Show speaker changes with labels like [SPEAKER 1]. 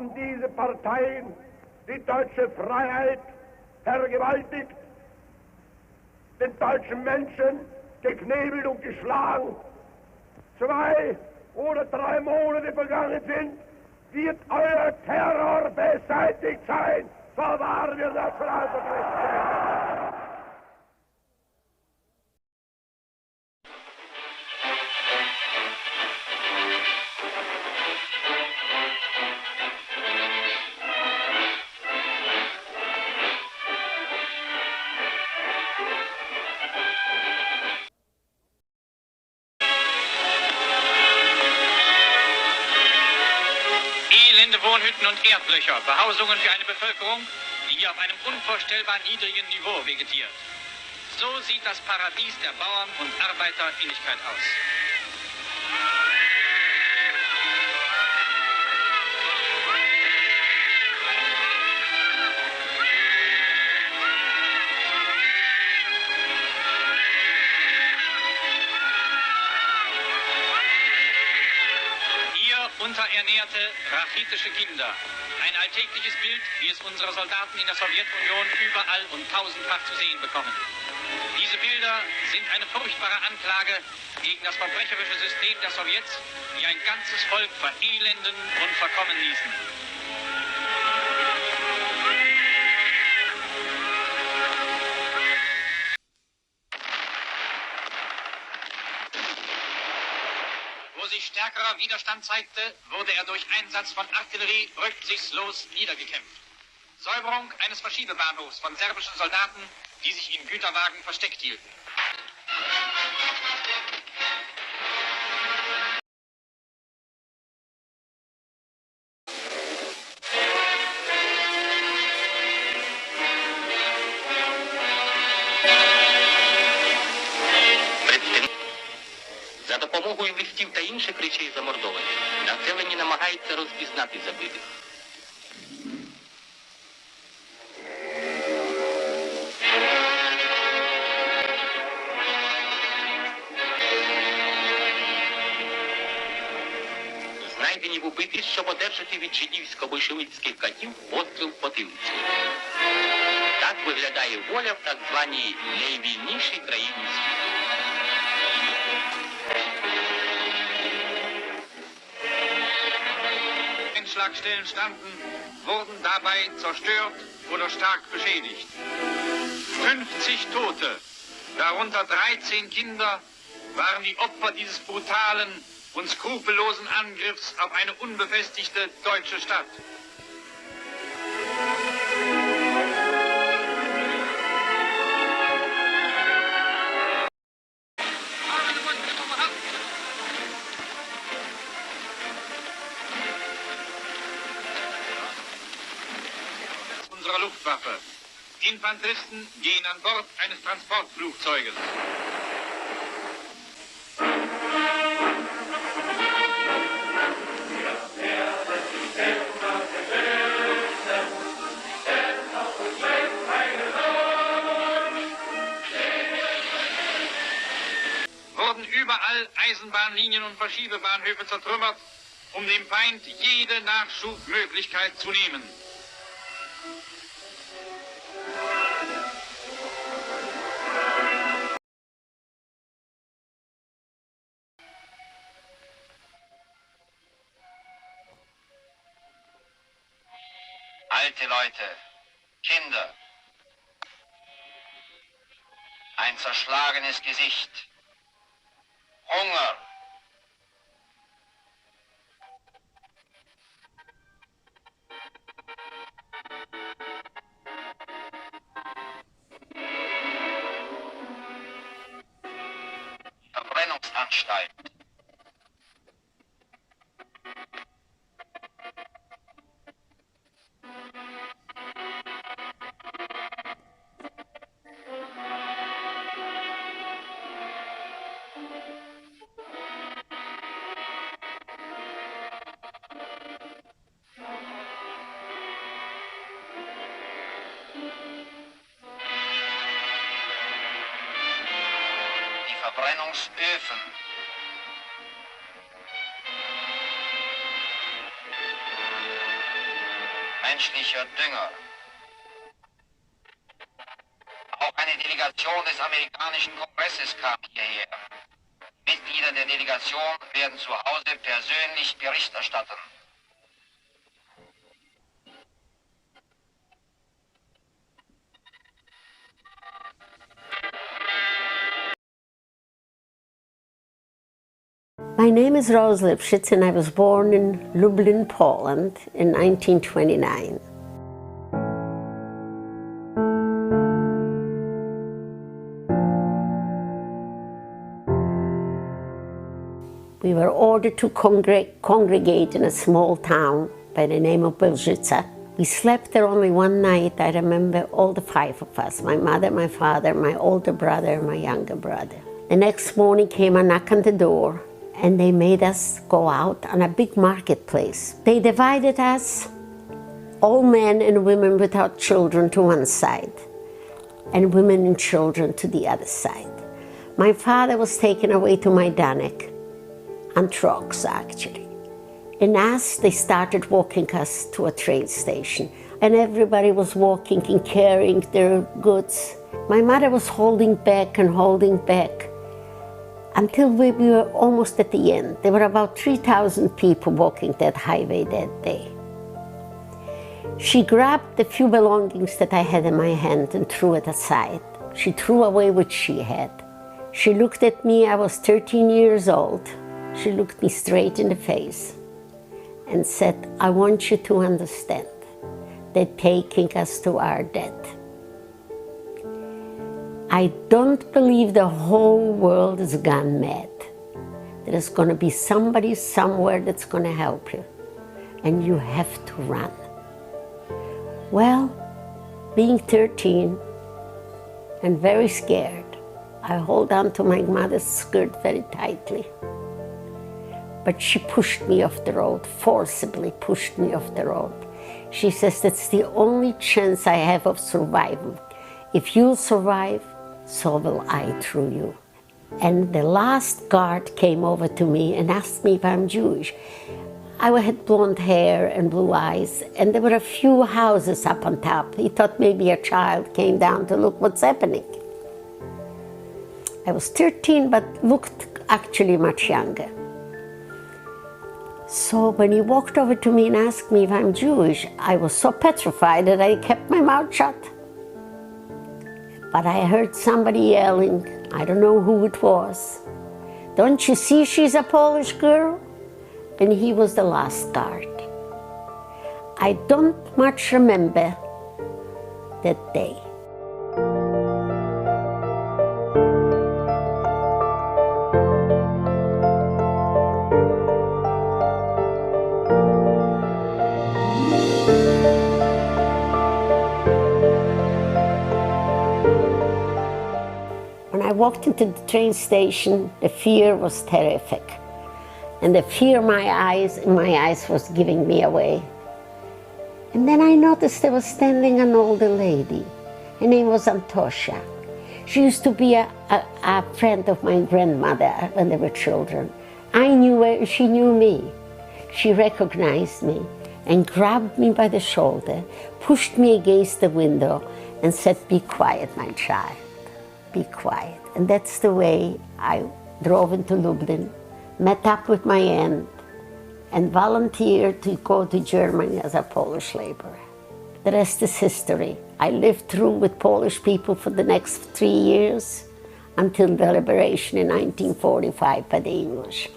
[SPEAKER 1] haben diese Parteien die deutsche Freiheit vergewaltigt, den deutschen Menschen geknebelt und geschlagen. 2 oder 3 Monate vergangen sind, wird euer Terror beseitigt sein. So wahr wir das von Außenrecht.
[SPEAKER 2] Wohnhütten und Erdlöcher, Behausungen für eine Bevölkerung, die hier auf einem unvorstellbar niedrigen Niveau vegetiert. So sieht das Paradies der Bauern und Arbeiter Innigkeit aus. Unterernährte, rachitische Kinder. Ein alltägliches Bild, wie es unsere Soldaten in der Sowjetunion überall und tausendfach zu sehen bekommen. Diese Bilder sind eine furchtbare Anklage gegen das verbrecherische System der Sowjets, die ein ganzes Volk verelenden und verkommen ließen. Stärkerer Widerstand zeigte, wurde er durch Einsatz von Artillerie rücksichtslos niedergekämpft. Säuberung eines Verschiebebahnhofs von serbischen Soldaten, die sich in Güterwagen versteckt hielten.
[SPEAKER 3] За допомогою листів та інших речей замордованих, населення намагається розпізнати забитих. Знайдені вбиті, щоб одержати від жидівсько-большевицьких катів постріл в потилицю. Так виглядає воля в так званій найвільнішій країні світу.
[SPEAKER 2] Einschlagstellen standen, wurden dabei zerstört oder stark beschädigt. 50 Tote, darunter 13 Kinder, waren die Opfer dieses brutalen und skrupellosen Angriffs auf eine unbefestigte deutsche Stadt. Luftwaffe. Infanteristen gehen an Bord eines Transportflugzeuges. Wurden überall Eisenbahnlinien und Verschiebebahnhöfe zertrümmert, um dem Feind jede Nachschubmöglichkeit zu nehmen.
[SPEAKER 4] Alte Leute, Kinder, ein zerschlagenes Gesicht, Hunger. Verbrennungsanstalt. Verbrennungsöfen. menschlicher Dünger. Auch eine Delegation des amerikanischen Kongresses kam hierher. Mitglieder der Delegation werden zu Hause persönlich Bericht erstatten.
[SPEAKER 5] My name is Rose Lipschitz and I was born in Lublin, Poland in 1929. We were ordered to congregate in a small town by the name of Belzhica. We slept there only one night. I remember all the five of us, my mother, my father, my older brother, my younger brother. The next morning came a knock on the door and they made us go out on a big marketplace. They divided us, all men and women without children, to one side, and women and children to the other side. My father was taken away to Majdanek, on trucks actually. And as they started walking us to a train station, and everybody was walking and carrying their goods. My mother was holding back and holding back until we were almost at the end. There were about 3,000 people walking that highway that day. She grabbed the few belongings that I had in my hand and threw it aside. She threw away what she had. She looked at me. I was 13 years old. She looked me straight in the face and said, "I want you to understand that taking us to our death. I don't believe the whole world has gone mad. There's going to be somebody somewhere that's going to help you, and you have to run." Well, being 13 and very scared, I hold on to my mother's skirt very tightly. But she pushed me off the road, forcibly pushed me off the road. She says, "That's the only chance I have of survival. If you'll survive, so will I through you." And the last guard came over to me and asked me if I'm Jewish. I had blonde hair and blue eyes, and there were a few houses up on top. He thought maybe a child came down to look what's happening. I was 13, but looked actually much younger. So when he walked over to me and asked me if I'm Jewish, I was so petrified that I kept my mouth shut. But I heard somebody yelling, I don't know who it was, "Don't you see she's a Polish girl?" And he was the last guard. I don't much remember that day. When I walked into the train station, the fear was terrific. And the fear in my eyes was giving me away. And then I noticed there was standing an older lady. Her name was Antosha. She used to be a friend of my grandmother when they were children. I knew her, she knew me. She recognized me and grabbed me by the shoulder, pushed me against the window and said, "Be quiet, my child. Be quiet." And that's the way I drove into Lublin, met up with my aunt, and volunteered to go to Germany as a Polish laborer. The rest is history. I lived through with Polish people for the next 3 years until the liberation in 1945 by the English.